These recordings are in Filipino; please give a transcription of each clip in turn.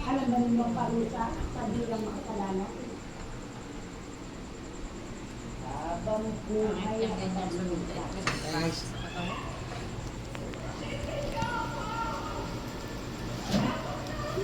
Alam ba ninyo ang parusa sa bilang makasalanan? Habang buhay ang parusa. Nice.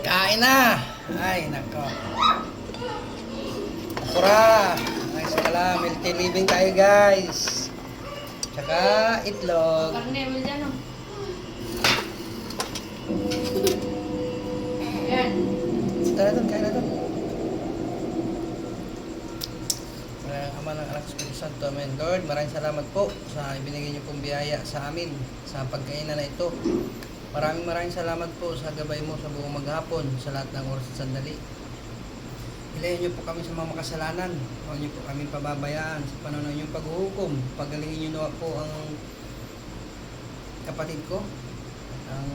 Kain na! Ay, nako. Okra. Nice pala. Healthy living tayo, guys. Tsaka itlog. Karne mo dyan, oh. Ayan. Tara doon, kain na doon. Maraming Ama ng Anak Espiritu Santo, Amen. Lord, maraming salamat po sa ibinigay niyo pong biyaya sa amin sa pagkainan na ito. Maraming salamat po sa gabay mo sa buong maghapon, sa lahat ng oras at sandali. Ilayan niyo po kami sa mga makasalanan. Huwag niyo po kami pababayaan sa panahon ng inyong paghuhukom. Pagalingin niyo na po ang kapatid ko, ang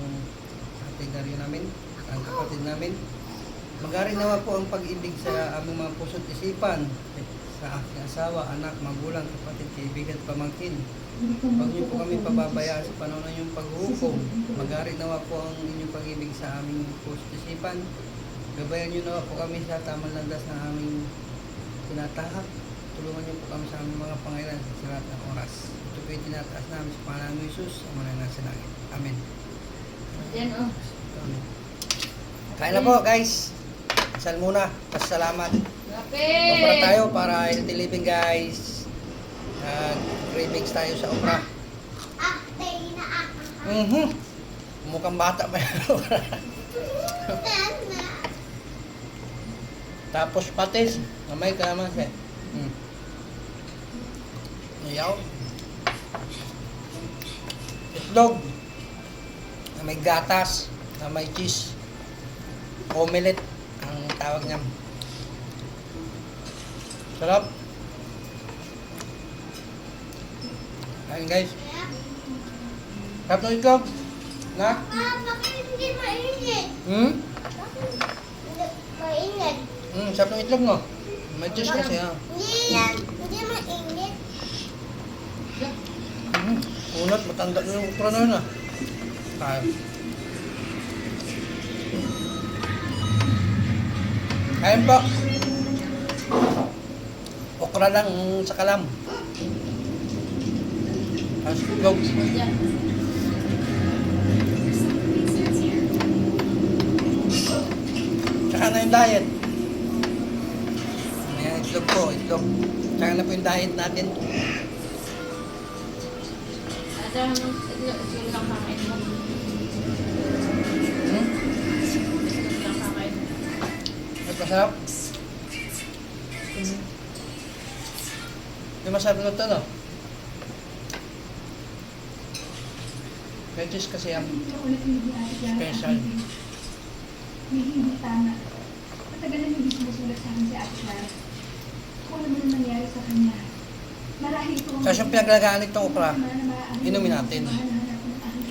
atigaryo namin, ang kapatid namin. Mag-ari nawa po ang pag-ibig sa aming mga puso't isipan, sa aking asawa, anak, magulang, kapatid, kaibigan, pamangkin. Huwag niyo po kami pababayaan sa panahon ng inyong paghuhukom. Mag-ari nawa po ang inyong pag-ibig sa aming puso't isipan. Gabayan niyo nawa po kami sa tamang landas na aming tinatahak. Tulungan niyo po kami sa aming mga pangailan sa lahat ng oras. Ito po yung tinataas namin sa pangalan ng Jesus, ang mga nasa langit. Amen. Ayan, oh. Amen. Kain na po, guys. Asal muna. Pasalamat. Lapit! Okra tayo para healthy living, guys. Cravings tayo sa okra. Mukhang bata pa yan. Tapos patis. Namay ka naman siya. Ayaw. Itlog. Na may gatas. Na may cheese. Omelette. Ang tawag niya. Sarap. Ayan, guys. Sarap ng itlog. Na? Bakit hindi mainit? Mainit. Sarap ng itlog, no? May cheese kasi, ha? Hindi yan. Hindi mainit. Kunat, matanda na yung ukra na yun, ha? Tayo. Kain po. Okra lang sa kalam. Tapos itlog. Tsaka na yung diet. Ayan, itlog po, itlog. Tsaka na po yung diet natin. Ito lang kakain mo. Ito lang kakain mo. Masarap. Yung masarap na ito, no? May cheese kasi yung special. Hindi tama. Matagal na hindi sumusulat sa akin si Ate Clara. Kung ano man nangyari sa kanya. Marahil ito ang... Kasi yung pinaglagaan itong okra, inumin natin.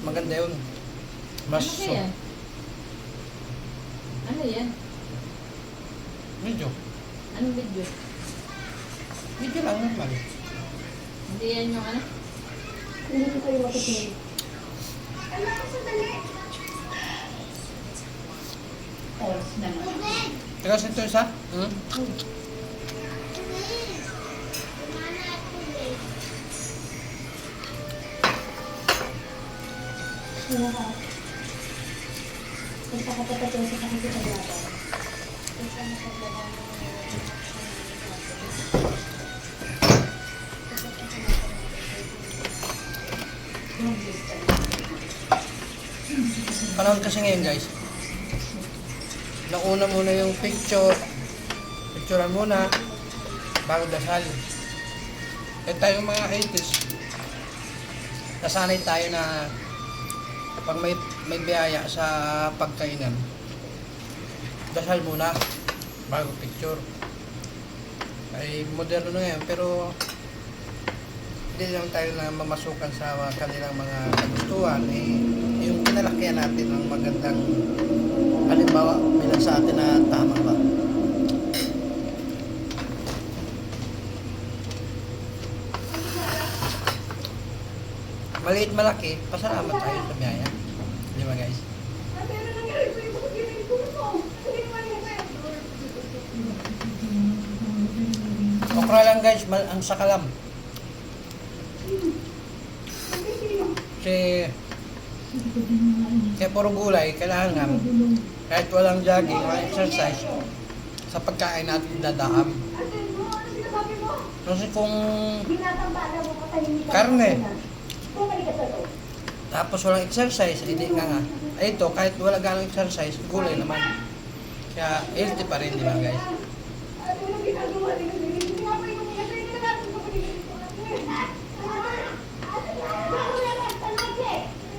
Maganda yun. Mas Ano kaya? Ano yan? medyo. Anong video? Medyo lang normal. Hindi yan yung ano? Hindi ko kayo matutuloy. Ano ako sa dali? Oras na nga. Teka, ito isa? Ano ka? Punta ka pa tayo sa pakikipaglaban. Panahon kasi ngayon, guys. Nauna muna yung picturean muna bago dasal. Eh tayo mga 80s, nasanay tayo na pag may biyaya sa pagkainan, dasal muna bago picture. Ay moderno na yan, pero hindi lang tayo na mamasukan sa kanilang mga kagustuhan. Eh, yung kinalakihan natin ng magandang halimbawa bilang sa atin na tama ba. Maliit malaki, pasalamat tayo sa biyaya. Di ba, guys? okra lang guys, ang sakalam. Kasi kaya puro gulay, kailangan kahit walang jogging, walang exercise, sa pagkain natin dadaham. Kasi kung karne, tapos walang exercise, hindi nga. Ay ito, kahit wala ganong exercise, gulay naman. Kaya healthy pa rin, di ba guys?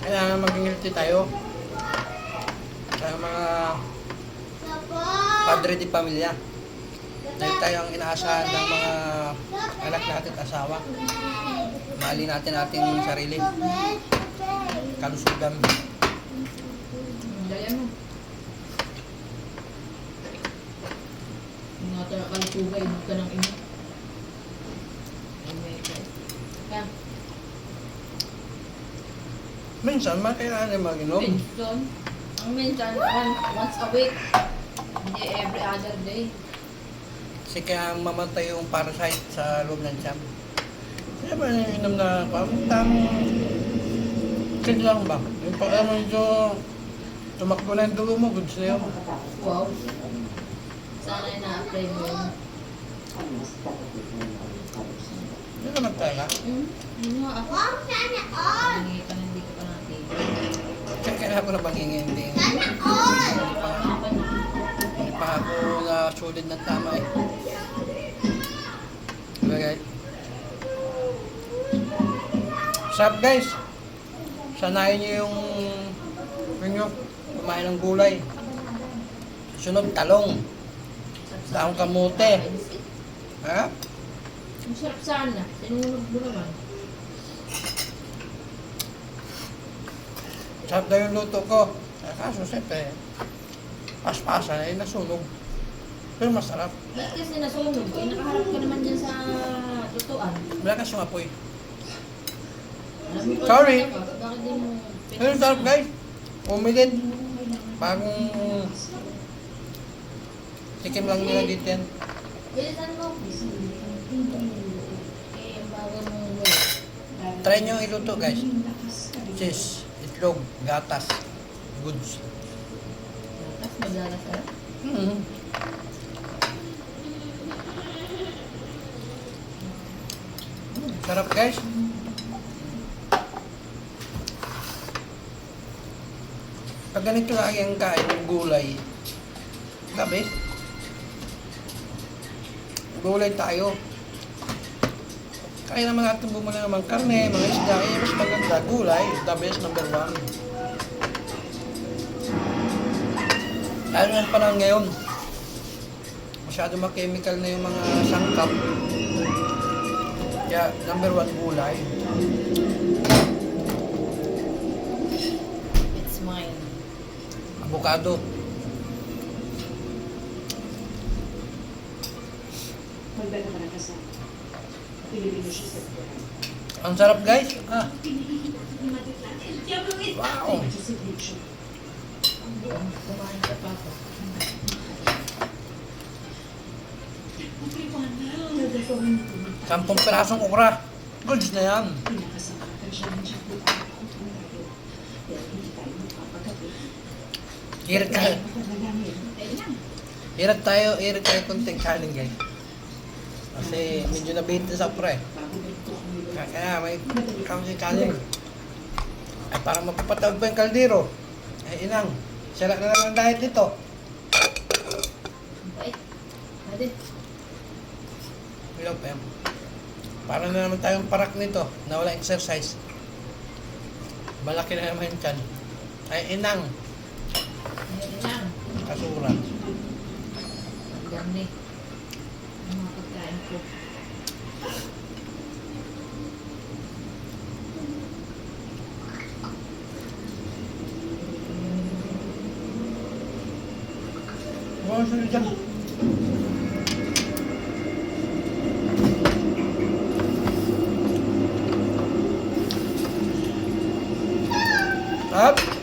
Kailangan maging healthy tayo. Kaya mga padre di pamilya. Dahil tayo ang inaasahan ng mga anak natin at asawa. Mahalin natin ating sarili. Kalusugan. Daya mo. Yung mga kalikuga, inod ka ng ino. Ka. Minsan, kailangan mag-inom. Minsan. Ang minsan, once a week. Hindi every other day. Kasi kaya mamatay yung parasite sa loob ng tiyan. Kaya ba inom na tamang kid lang ba? Yung pag medyo tumakbo na yung dugo mo, goods na yun. Wow. Sana yung na-apply mo yun. Hindi naman talaga. Yun nga ako. Wow, sana all! Hindi ka hindi ka pa natin. Kaya kailangan ko na bang hingin. Sana all! Hindi pa ako nasulit ng tama eh. Diba guys? Sup guys? Sanayin nyo yung kumain ng gulay. Sunod talong. Daong kamote. Ha? Ang sarap sana. Sinunod mo naman. Sarap daw yung luto ko. Kaso siyempre, paspasan ay nasunog. Pero masarap. Bakit kasi nasunog? Eh, nakaharap ka naman dyan sa tutuan. Malakas yung apoy. Alam mo ba, Sorry. Bakit di mo... Pero sarap guys. Umilid. Bagong tikim lang nila dito yan. Bilisan mo. Eh, ang bago mong wala. Try nyo iluto guys. Cheese, itlog, gatas, goods. Tapos madalas ka. Mm-hmm. Sarap guys. Pag ganito lagi ang kain ng gulay, gabi. Gulay tayo. Kaya naman natin bumuli naman karne, mga isda, mas maganda gulay, the best number 1. Lalo na pa lang ngayon, masyado ma-chemical na yung mga sangkap. Kaya number 1 gulay. It's mine. Avocado. Magdala ka na kasi. Pinili mo siya sa Ang sarap guys. Ah, wow. signature. Kumain ka pa ako. Nagagawin ko na 10 pirasong okra. Goods na yan. pinakasamakan siya ng siya po ako kung tayo. Dahil hindi tayo magpapagabi. Hirit tayo. Mapanalangin. Hirit tayo konting kanin guys. Kasi medyo nabinti sa okra eh. Bago ganito ang nilo. Kaya may kaunting kanin. Ay parang mapapatawag pa yung kaldero. Ay inang, sira na lang ang diet dito. Bait. Ate. Hello, Pem. Para na naman tayong parak nito na wala exercise. Malaki na naman yung tiyan. Ay, inang. Ayan lang. Kasuran. Ang dami. Ang mga pagkain ko. Wow, sila dyan. Up.